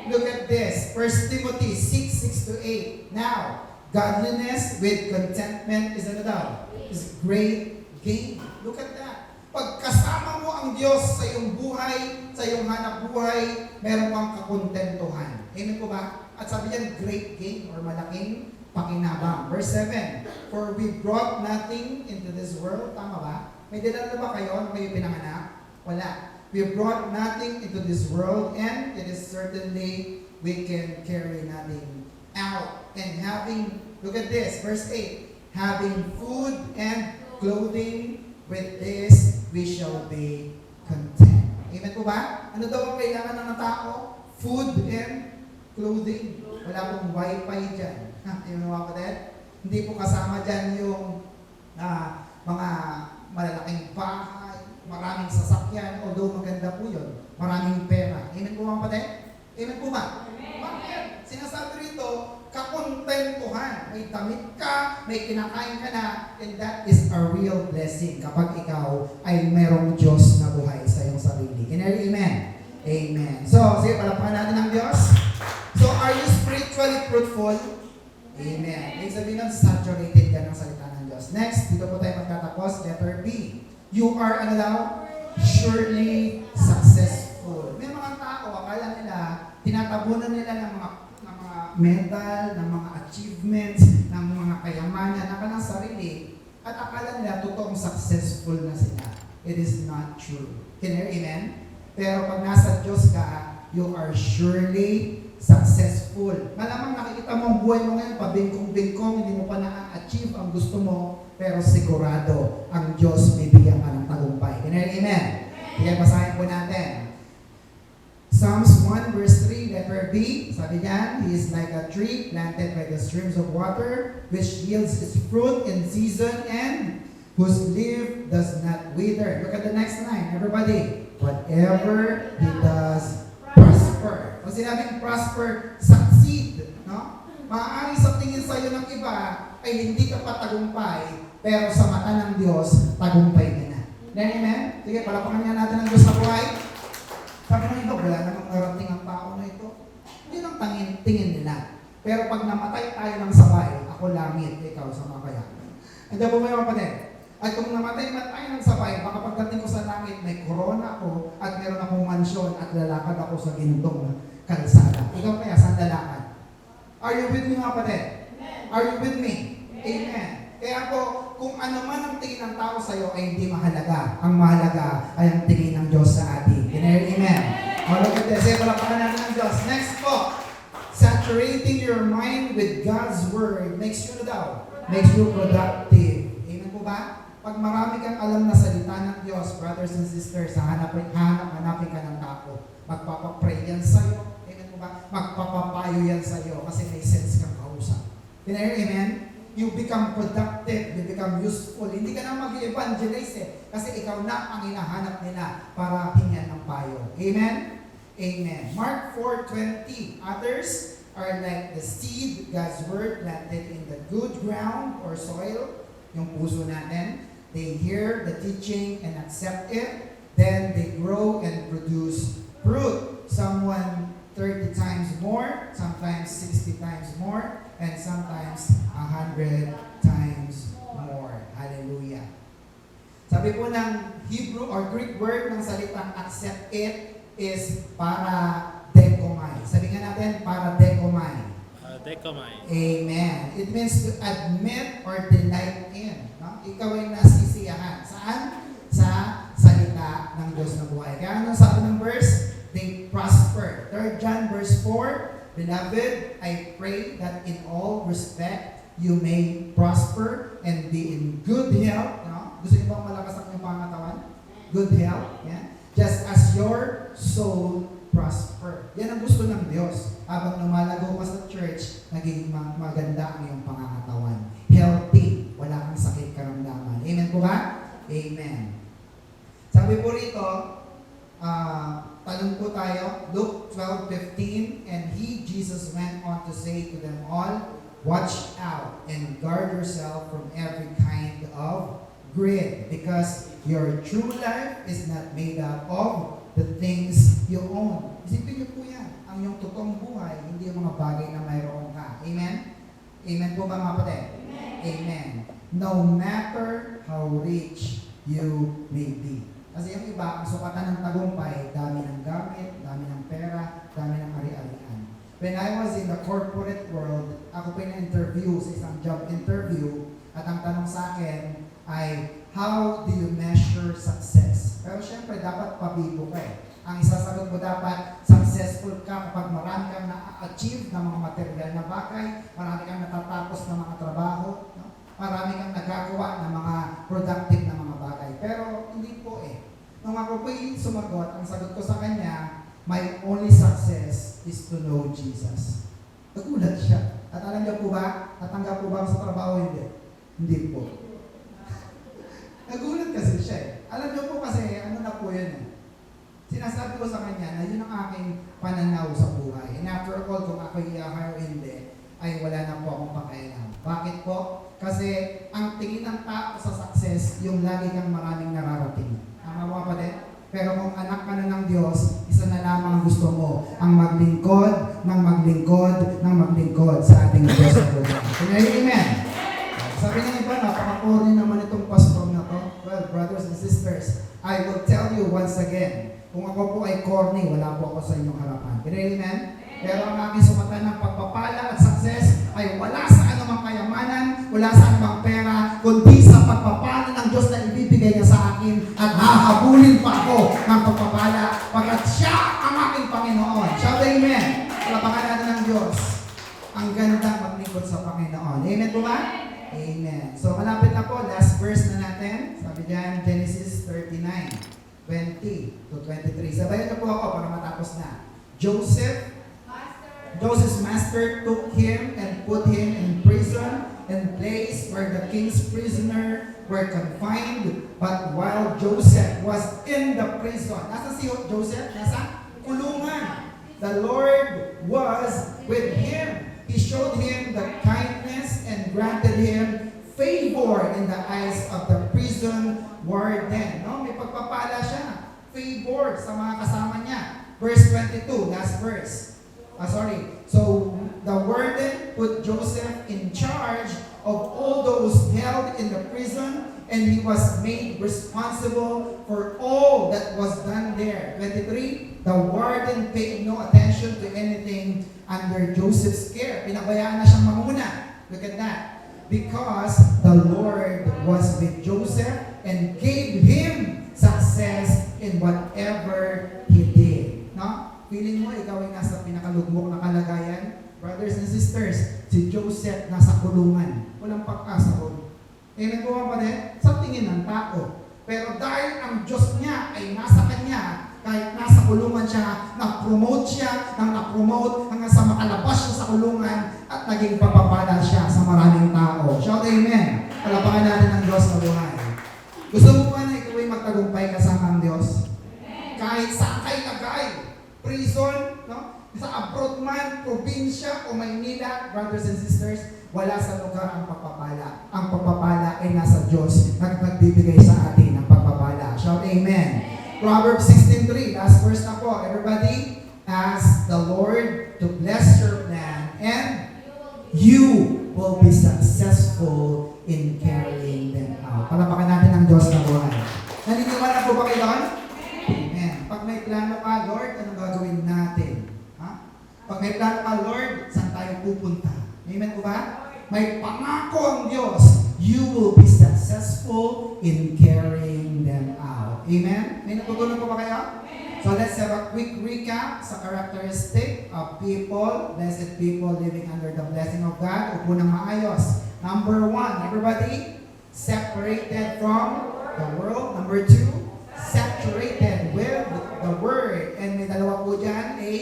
Look at this, 1 Timothy 6:6-8. Now, godliness with contentment is ano daw? Is great gain. Look at that. Pag kasama mo ang Diyos sa iyong buhay, sa iyong hanap buhay, meron kang kakontentuhan. Amen po ba? At sabi niyan, great gain or malaking pakinabang. Verse 7, for we brought nothing into this world. Tama ba? May dinala ba kayo nung kayo pinanganak? Wala. We brought nothing into this world, and it is certainly we can carry nothing out. And having, look at this, verse 8, having food and clothing, with this we shall be content. Amen po ba? Ano daw ang kailangan ng tao? Food and clothing. Wala pong wifi dyan. Yung mga kapatid, hindi po kasama dyan yung mga malalaking bahay, maraming sasakyan, although maganda po yun, maraming pera. Amen po mga kapatid? Amen po ba? Bakit? Sinasabi rito, kakontentuhan. May damit ka, may kinakain ka na, and that is a real blessing kapag ikaw ay merong Diyos na buhay sa iyong sarili. Can I amen? Amen. So, sige, palapakan natin ang Diyos. So, are you spiritually fruitful? Amen. Ibig sabihin nun, saturated ka ng salita ng Diyos. Next, dito po tayo magtatapos. Letter B. You are, ano daw? Surely successful. May mga tao, akala nila, tinatabunan nila ng mga medal, ng mga achievements, ng mga kayamanan, ng kanilang sarili, at akala nila totoong successful na sila. It is not true. Can you hear amen? Pero pag nasa Diyos ka, you are surely successful. Malamang nakikita mo ang buhay mo ngayon, pabingkong-bingkong, hindi mo pa na-achieve ang gusto mo, pero sigurado, ang Diyos bibigyan ka ng tagumpay. Can you hear amen? Kaya basahin po natin. Psalms 1 verse 3, letter B, sabi niyan, He is like a tree planted by the streams of water, which yields its fruit in season and whose leaf does not wither. Look at the next line, everybody. Whatever he does, prosper. Pag sinabing prosper, succeed. No? Maaaring sa tingin sa iyo ng iba ay hindi ka pa tagumpay, pero sa mata ng Diyos, tagumpay ka na. Amen? Sige, palapakan nga natin ang Diyos na buhay. Sabi ng iba, wala namang narating ang tao na ito. Hindi lang tingin nila. Pero pag namatay tayo ng sabay, ako langit, ikaw sa makaya. Hindi po may kapatid. At kung namatay man tayo ng sabay, baka pagdating ko sa langit, may corona ako at meron akong mansyon at lalakad ako sa gintong kalsada. Ikaw kaya, saan lalakad? Are you with me mga kapatid? Are you with me? Amen. Kaya po, kung ano man ang tingin ng tao sa iyo ay hindi mahalaga. Ang mahalaga ay ang tingin ng Diyos sa atin. Amen. O, look at this. Sige, palapakan natin ng Diyos. Next po, saturating your mind with God's Word makes you daw? Makes you productive. Amen po ba? Pag marami kang alam na salita ng Diyos, brothers and sisters, hanapin ka ng tao. Magpapapray yan sa'yo. Amen po ba? Magpapapayo yan sa'yo kasi may sense kang kausap. Amen? You become productive, you become useful. Hindi ka na mag-evangelize kasi ikaw na ang hinahanap nila para hingan ng payo. Amen? Amen. Mark 4:20. Others are like the seed, God's word, planted in the good ground or soil, yung puso natin. They hear the teaching and accept it. Then they grow and produce fruit. Someone 30 times more, sometimes 60 times more, and sometimes 100 times more. Hallelujah. Sabi po ng Hebrew or Greek word ng salitang accept it is para dekomai. Sabi nga natin, para dekomai. Dekomai. Amen. It means to admit or delight in. No? Ikaw ay nasisiyahan. Saan? Sa salita ng Diyos na buhay. Kaya ano sabi ng verse? They prosper. 3 John verse 4, Beloved, I pray that in all respect you may prosper and be in good health. No? Gusto niyo bang malakas ang inyong pangatawan? Good health. Yeah? Just as your soul prosper. Yan ang gusto ng Diyos. Habang lumalago ka sa church, naging maganda ang iyong pangangatawan. Healthy. Wala kang sakit karamdaman. Amen po ba? Amen. Sabi po rito, tanong po tayo, Luke 12:15, and he, Jesus, went on to say to them all, watch out and guard yourself from every kind of greed, because your true life is not made up of the things you own. Isipin niyo po yan, ang iyong totoong buhay, hindi yung mga bagay na mayroon ka. Amen? Amen po ba mga kapatid? Amen. No matter how rich you may be. Kasi yung iba, ang sukatan ng tagumpay, dami ng gamit, dami ng pera, dami ng ari-arian. When I was in the corporate world, ako pina-interview sa isang job interview at ang tanong sa akin ay, how do you measure success? Pero syempre, dapat pabibo ka eh. Ang isasagot mo dapat, successful ka kapag marami kang na-achieve ng mga material na bagay, marami kang natatapos ng mga trabaho, no? Marami kang nagagawa ng mga productive na mga bagay. Pero hindi po eh. Nung ako po'y sumagot, ang sagot ko sa kanya, my only success is to know Jesus. Nagulat siya. At alam niyo po ba, natanggap po ba ako sa trabaho? Hindi. Hindi po. Nagulat kasi siya eh. Alam niyo po kasi, ano na po yun eh. Sinasabi ko sa kanya na yun ang aking pananaw sa buhay. And after all, kung ako i-hire o hindi, ay wala na po akong pakialam. Bakit po? Kasi ang tingin ng tao sa success, yung lagi kang maraming nararating. Tama mo pa din? Pero kung anak ka na ng Diyos, isa na lamang ang gusto mo, ang maglingkod, ng maglingkod, ng maglingkod sa ating Diyos na buhay. Amen? Sabi ng iba, napaka-corny naman itong pastor na to. Well, brothers and sisters, I will tell you once again, kung ako po ay corny, wala po ako sa inyong harapan. Amen? Pero ang aking sukatan ng pagpapala at success ay wala sa anumang kayamanan, wala sa anumang pera, kundi sa pagpapala ng Diyos na ibibigay niya sa akin at hahabulin pa ako ng pagpapala pagkat siya ang aking Panginoon. Shout amen. Palapakan natin ng Diyos. Ang gandang maglingkod sa Panginoon. Amen po ba? Amen. So malapit na po, last verse na natin. Sabi diyan, Genesis 39:20 to 23. Sabayan niyo po ako para matapos na. Joseph's master took him and put him in prison and place where the king's prisoner were confined. But while Joseph was in the prison, nasa si Joseph? Nasa kulungan. The Lord was with him. He showed him the kindness and granted him favor in the eyes of the prison warden. No? May pagpapala siya. Favor sa mga kasama niya. Verse 22, last verse. So the warden put Joseph in charge of all those held in the prison, and he was made responsible for all that was done there. 23, the warden paid no attention to anything under Joseph's care. Pinabayaan na siyang manguna. Look at that. Because the Lord was with Joseph and gave him success in whatever he did. No? Feeling mo, ikaw ay nasa pinakalugmok na kalagayan? Brothers and sisters, si Joseph nasa kulungan. Walang pag-asa ron. Amen po ba din? Sa tingin ng tao. Pero dahil ang Diyos niya ay nasa kanya, kahit nasa kulungan siya, na-promote siya, nang na-promote hanggang sa makalabas siya sa kulungan at naging papapala siya sa maraming tao. Shout amen! Palapakan natin ang Diyos na buhay. Gusto mo ba na ikaw ay magtagumpay kasama ang Diyos? Kahit saan kay lagay, prison, no? Sa abroad man, probinsya o Maynila, brothers and sisters, wala sa lugar ang pagpapala. Ang pagpapala ay nasa Diyos na nagbibigay sa atin ng pagpapala. Shout amen. Proverbs 16:3, last verse na po. Everybody, ask the Lord to bless your plan and you will be successful in carrying them out. Palapakan natin ang Diyos na buhay. Naniniwala po ba kayo doon? Amen. Pag may plano ka, Lord, anong gagawin natin? Ha? Pag may plano ka, Lord, saan tayo pupunta? Amen po ba? May pangako ang Diyos. You will be successful in carrying them out. Amen? May natutunan po ba kayo? So let's have a quick recap sa characteristic of people, blessed people living under the blessing of God. Upo ng maayos. Number 1, everybody, separated from the world. Number 2, saturated with the Word. And may dalawa po dyan, A,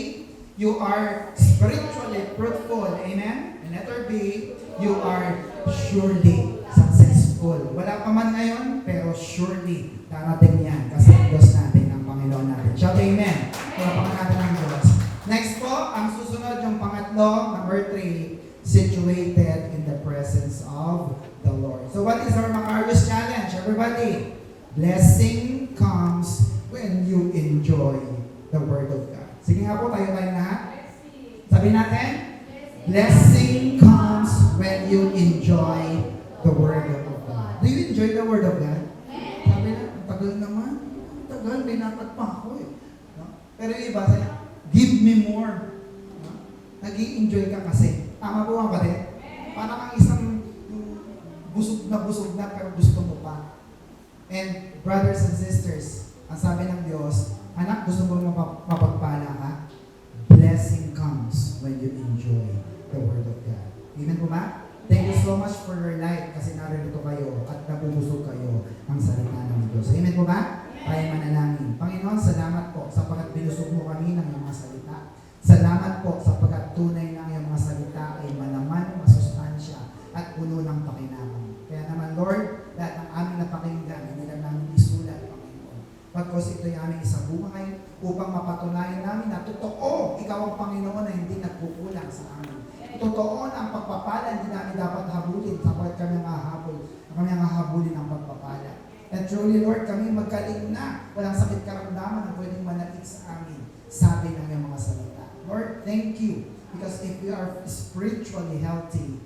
you are spiritually fruitful. Amen? And letter B, you are surely successful. Wala pa man ngayon, pero surely darating yan kasi ang Diyos natin, ang Panginoon natin. Shout amen. Palapakan natin ang Diyos. Next po, ang susunod yung pangatlo, number 3, situated in the presence of the Lord. So what is our Macarius challenge? Everybody, blessing comes when you enjoy the Word of God. Sige nga po, tayo lahat. Sabi natin, blessing comes when you enjoy the Word of God. Do you enjoy the Word of God? Sabi na, tagal naman. Lord, may dapat pa ako eh. No? Pero yung iba, say, give me more. No? Nag-i-enjoy ka kasi. Tama po ba rin? Parang kang isang busog na pero gusto mo pa. And brothers and sisters, ang sabi ng Diyos, anak, gusto mo mapagpala ka? Blessing comes when you enjoy the Word of God. Amen po ba? Thank you so much for your life kasi narito kayo at nabubusog kayo ang salita ng Diyos. Amen po ba? Tayo manalangin. Panginoon, salamat po sapagkat binusog mo kami ng iyong mga salita. Salamat po sapagkat tunay ng iyong mga salita ay malaman, masustansya at puno ng pakinabang. Kaya naman, Lord, lahat ng aming napakinggan, hindi lang namin isulat, Panginoon. Pagkos ito'y aming isabuhay upang mapatunayan namin na totoo, ikaw ang Panginoon na hindi nagkukulang sa amin. Totoo na ang pagpapala, hindi namin dapat habulin sapagkat kami ang hahabulin ang pagpapala. And truly, Lord, kami magaling na. Walang sakit karamdaman na pwedeng manakit sa amin. Sabi ng iyong mga salita. Lord, thank you. Because if we are spiritually healthy,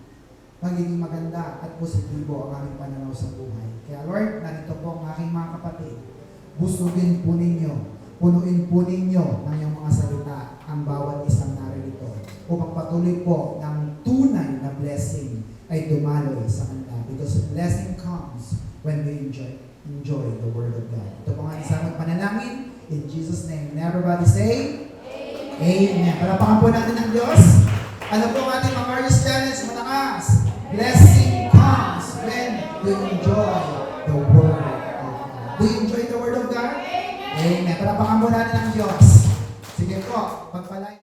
magiging maganda at positibo ang aming pananaw sa buhay. Kaya Lord, narito po ang aking mga kapatid. Busugin po ninyo, punuin po ninyo ng iyong mga salita ang bawat isang naririto upang patuloy po ng tunay na blessing ay dumaloy sa kanila. Because blessing comes when we enjoy the Word of God. Ito po nga isang panalangin. In Jesus' name, and everybody say, Amen. Palapakan po natin ng Diyos. Ano po ang ating mga Marius Challenge? Malakas. Blessing comes when you enjoy the Word of God. Do you enjoy the Word of God? Amen. Palapakan po natin ng Diyos. Sige po, pagpalay.